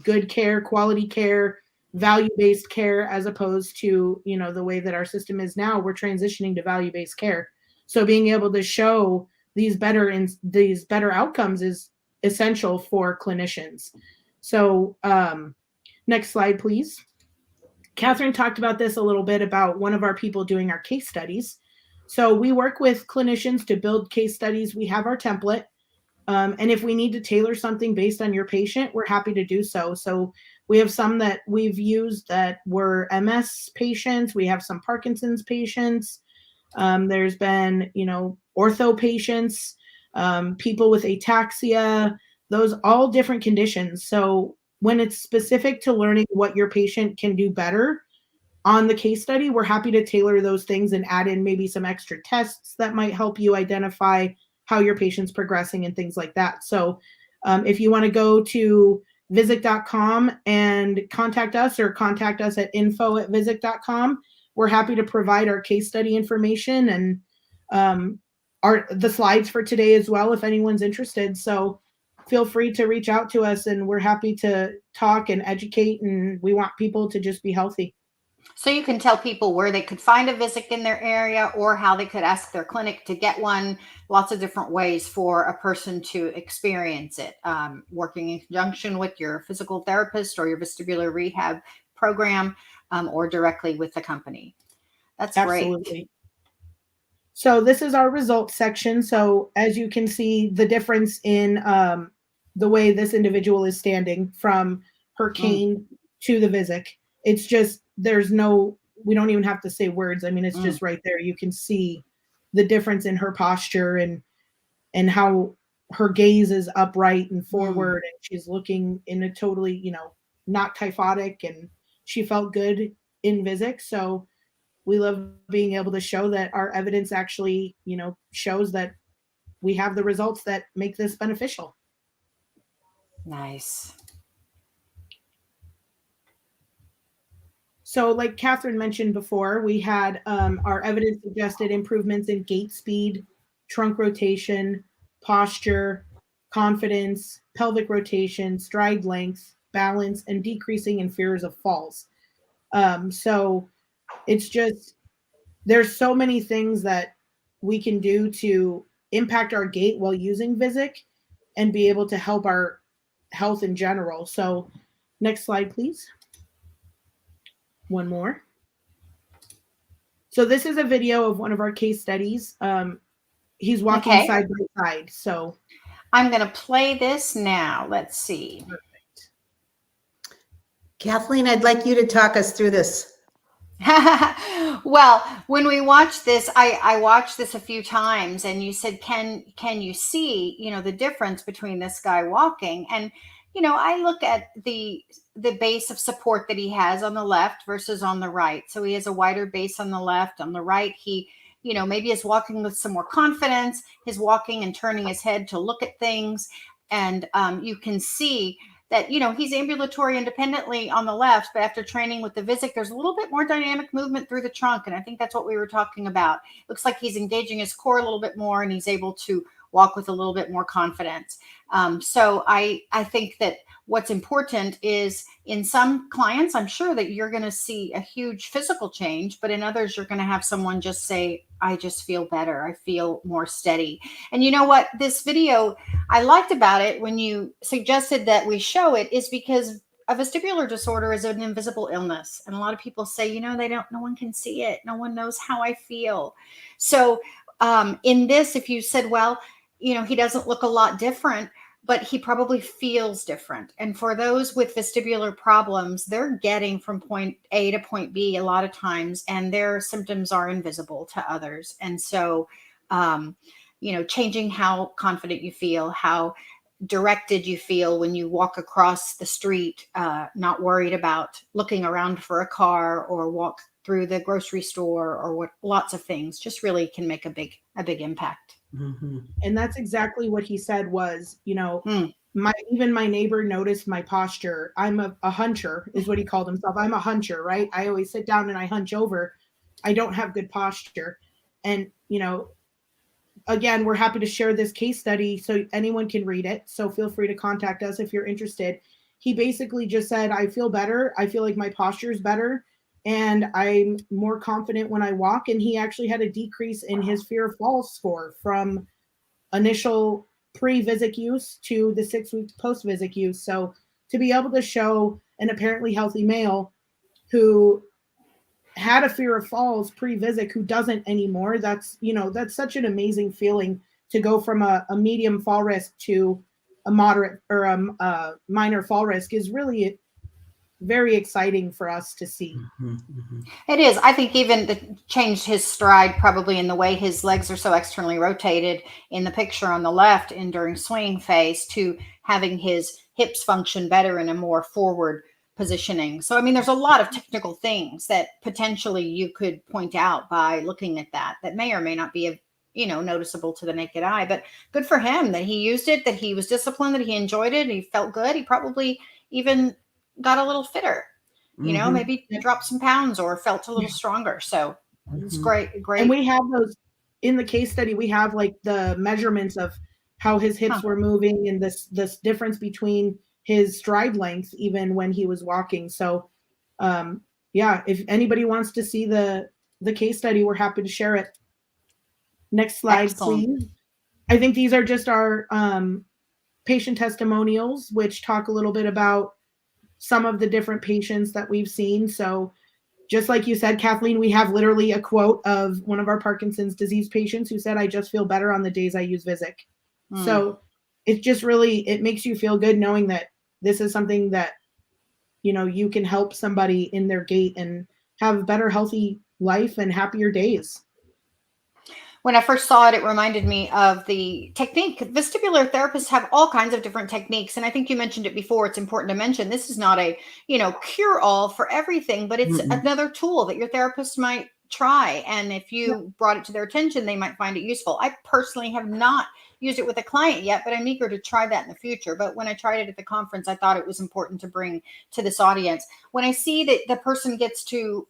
S3: good care, quality care, value-based care, as opposed to, the way that our system is now. We're transitioning to value-based care. So being able to show these better outcomes is essential for clinicians. So next slide, please. Katherine talked about this a little bit about one of our people doing our case studies. So we work with clinicians to build case studies. We have our template. And if we need to tailor something based on your patient, we're happy to do so. So we have some that we've used that were MS patients. We have some Parkinson's patients. There's been, ortho patients, people with ataxia, those all different conditions. So when it's specific to learning what your patient can do better on the case study, we're happy to tailor those things and add in maybe some extra tests that might help you identify how your patient's progressing and things like that. So if you want to go to Vizziq.com and contact us, or contact us at info@vizziq.com, we're happy to provide our case study information and the slides for today as well, if anyone's interested. So feel free to reach out to us, and we're happy to talk and educate, and we want people to just be healthy.
S1: So you can tell people where they could find a Vizziq in their area, or how they could ask their clinic to get one. Lots of different ways for a person to experience it, working in conjunction with your physical therapist or your vestibular rehab program, or directly with the company. That's
S3: Absolutely
S1: great.
S3: So this is our results section. So as you can see, the difference in the way this individual is standing from her cane to the Vizziq. It's just, we don't even have to say words. I mean, it's just right there. You can see the difference in her posture and how her gaze is upright and forward, and she's looking in a totally, not kyphotic, and she felt good in Vizziq. So we love being able to show that our evidence actually, shows that we have the results that make this beneficial.
S1: Nice.
S3: So like Katherine mentioned before, we had our evidence suggested improvements in gait speed, trunk rotation, posture, confidence, pelvic rotation, stride length, balance, and decreasing in fears of falls. So it's just, there's so many things that we can do to impact our gait while using Vizziq and be able to help our health in general. So next slide, please. One more. So this is a video of one of our case studies. He's walking
S1: Okay.
S3: side by side. So
S1: I'm going to play this now. Let's see.
S3: perfect.
S2: Kathleen, I'd like you to talk us through this.
S1: Well, when we watched this, I watched this a few times, and you said, can you see, the difference between this guy walking? And, I look at the base of support that he has on the left versus on the right. So he has a wider base on the left. On the right, he, maybe is walking with some more confidence. His walking and turning his head to look at things. And you can see that, he's ambulatory independently on the left, but after training with the Vizziq, there's a little bit more dynamic movement through the trunk. And I think that's what we were talking about. Looks like he's engaging his core a little bit more, and he's able to walk with a little bit more confidence. So I think that what's important is, in some clients, I'm sure that you're going to see a huge physical change, but in others, you're going to have someone just say, I just feel better. I feel more steady. And you know what? This video, I liked about it when you suggested that we show it, is because a vestibular disorder is an invisible illness. And a lot of people say, no one can see it. No one knows how I feel. So in this, if you said, well, he doesn't look a lot different, but he probably feels different. And for those with vestibular problems, they're getting from point A to point B a lot of times, and their symptoms are invisible to others. And so, changing how confident you feel, how directed you feel when you walk across the street, not worried about looking around for a car, or walk through the grocery store, or lots of things, just really can make a big impact.
S2: Mm-hmm.
S3: And that's exactly what he said was, even my neighbor noticed my posture. I'm a huncher, is what he called himself. I'm a huncher, right? I always sit down and I hunch over. I don't have good posture. And, again, we're happy to share this case study so anyone can read it. So feel free to contact us if you're interested. He basically just said, I feel better. I feel like my posture is better, and I'm more confident when I walk. And he actually had a decrease in his fear of falls score from initial pre-Vizziq use to the 6 weeks post-Vizziq use. So to be able to show an apparently healthy male who had a fear of falls pre-Vizziq who doesn't anymore, that's such an amazing feeling, to go from a medium fall risk to a moderate or a minor fall risk, is really very exciting for us to see.
S2: Mm-hmm. Mm-hmm.
S1: It is. I think even changed his stride, probably in the way his legs are so externally rotated in the picture on the left and during swinging phase, to having his hips function better in a more forward positioning. So, I mean, there's a lot of technical things that potentially you could point out by looking at that may or may not be noticeable to the naked eye. But good for him that he used it, that he was disciplined, that he enjoyed it, he felt good. He probably even got a little fitter,
S2: Mm-hmm.
S1: maybe dropped some pounds or felt a little stronger. So it's great.
S3: And we have those in the case study. We have like the measurements of how his hips were moving, and this difference between his stride length even when he was walking. So if anybody wants to see the case study, we're happy to share it. Next slide,
S1: Excellent.
S3: please. I think these are just our patient testimonials, which talk a little bit about some of the different patients that we've seen. So just like you said, Kathleen, we have literally a quote of one of our Parkinson's disease patients who said, I just feel better on the days I use Vizziq. So it just really, it makes you feel good knowing that this is something that, you can help somebody in their gait and have a better, healthy life and happier days.
S1: When I first saw it, it reminded me of the technique. Vestibular therapists have all kinds of different techniques. And I think you mentioned it before. It's important to mention this is not a, cure-all for everything, but it's another tool that your therapist might try. And if you brought it to their attention, they might find it useful. I personally have not used it with a client yet, but I'm eager to try that in the future. But when I tried it at the conference, I thought it was important to bring to this audience. When I see that the person gets to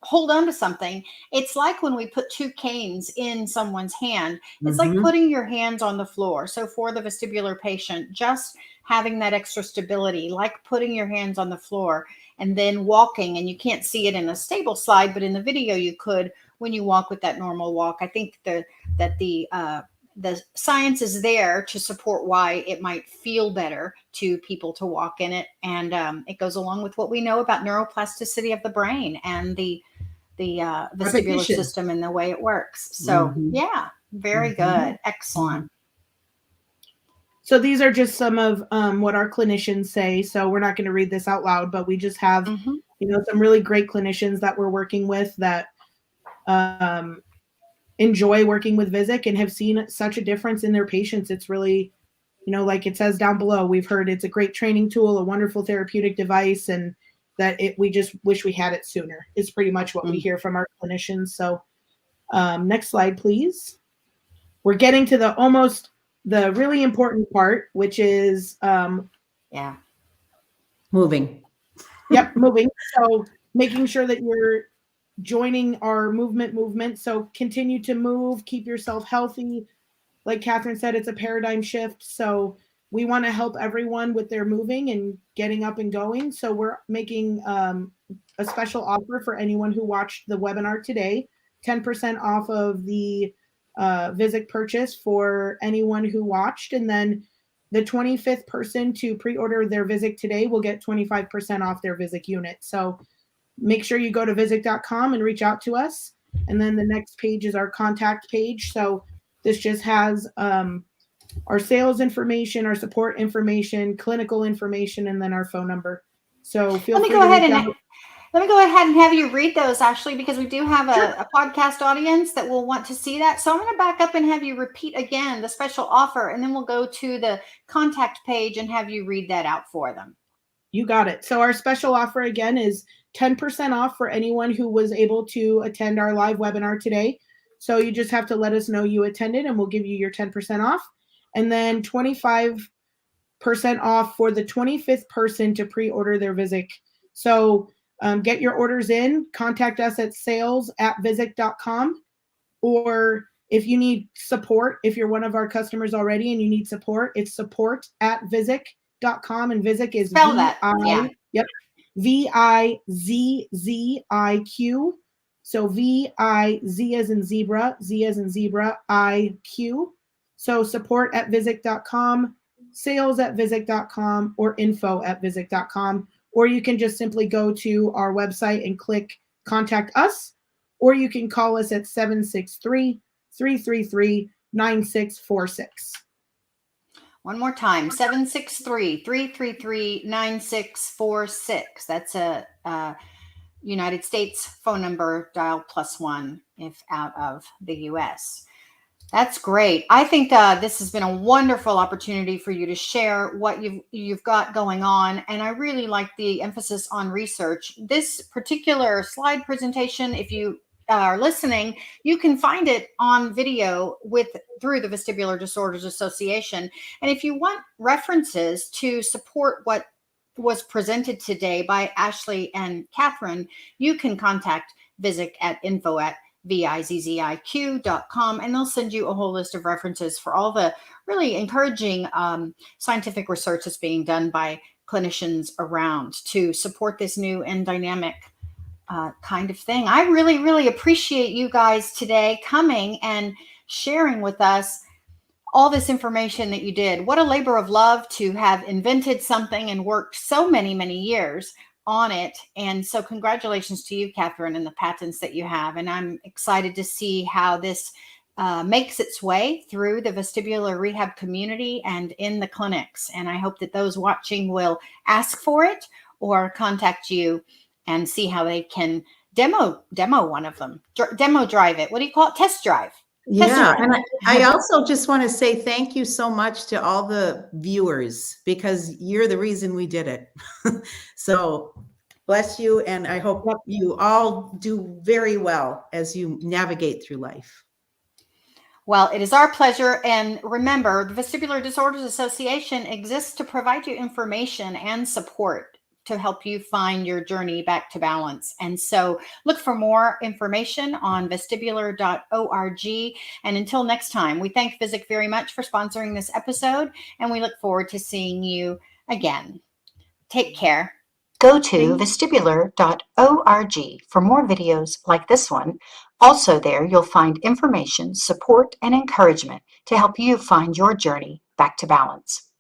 S1: hold on to something, it's like when we put two canes in someone's hand, it's like putting your hands on the floor. So for the vestibular patient, just having that extra stability, like putting your hands on the floor and then walking, and you can't see it in a stable slide, but in the video you could when you walk with that normal walk. I think that the science is there to support why it might feel better to people to walk in it. And it goes along with what we know about neuroplasticity of the brain and the vestibular system and the way it works. So yeah, very good. Excellent.
S3: So these are just some of what our clinicians say. So we're not going to read this out loud, but we just have, some really great clinicians that we're working with that enjoy working with Vizziq and have seen such a difference in their patients. It's really, like it says down below, we've heard it's a great training tool, a wonderful therapeutic device, and that we just wish we had it sooner is pretty much what we hear from our clinicians. So next slide, please. We're getting to the really important part, which is
S2: moving.
S3: Yep, moving. So making sure that you're joining our movement. So continue to move, keep yourself healthy. Like Katherine said, it's a paradigm shift. So we want to help everyone with their moving and getting up and going. So we're making a special offer for anyone who watched the webinar today, 10% off of the Vizziq purchase for anyone who watched. And then the 25th person to pre-order their Vizziq today will get 25% off their Vizziq unit. So make sure you go to Vizziq.com and reach out to us. And then the next page is our contact page. So this just has our sales information, our support information, clinical information, and then our phone number. So feel free to reach out.
S1: Let me go ahead and have you read those, Ashley, because we do have a podcast audience that will want to see that. So I'm going to back up and have you repeat again the special offer, and then we'll go to the contact page and have you read that out for them.
S3: You got it. So our special offer again is 10% off for anyone who was able to attend our live webinar today. So you just have to let us know you attended and we'll give you your 10% off. And then 25% off for the 25th person to pre-order their Vizziq. So get your orders in, contact us at sales@vizziq.com. Or if you need support, if you're one of our customers already and you need support, it's support@vizziq.com, and Vizziq is
S1: Spell that.
S3: Yep. Vizziq. So VIZ as in zebra, Z as in zebra, IQ. So support@vizziq.com, sales@vizziq.com, or info@vizziq.com. Or you can just simply go to our website and click contact us, or you can call us at 763-333-9646.
S1: One more time, 763-333-9646. That's a United States phone number, dial +1 if out of the US. That's great. I think this has been a wonderful opportunity for you to share what you've got going on. And I really like the emphasis on research. This particular slide presentation, if you are listening, you can find it on video through the Vestibular Disorders Association. And if you want references to support what was presented today by Ashley and Katherine, you can contact Vizziq at info@vizziq.com, and they'll send you a whole list of references for all the really encouraging scientific research that's being done by clinicians around to support this new and dynamic kind of thing. I really, really appreciate you guys today coming and sharing with us all this information that you did. What a labor of love to have invented something and worked so many, many years on it. And so congratulations to you, Katherine, and the patents that you have. And I'm excited to see how this makes its way through the vestibular rehab community and in the clinics. And I hope that those watching will ask for it or contact you and see how they can demo one of them, demo drive it. What do you call it? Test drive.
S2: Yeah, and I also just want to say thank you so much to all the viewers, because you're the reason we did it. So bless you, and I hope you all do very well as you navigate through life.
S1: Well, it is our pleasure. And remember, the Vestibular Disorders Association exists to provide you information and support to help you find your journey back to balance. And so look for more information on vestibular.org. And until next time, we thank Vizziq very much for sponsoring this episode, and we look forward to seeing you again. Take care. Go to vestibular.org for more videos like this one. Also there, you'll find information, support, and encouragement to help you find your journey back to balance.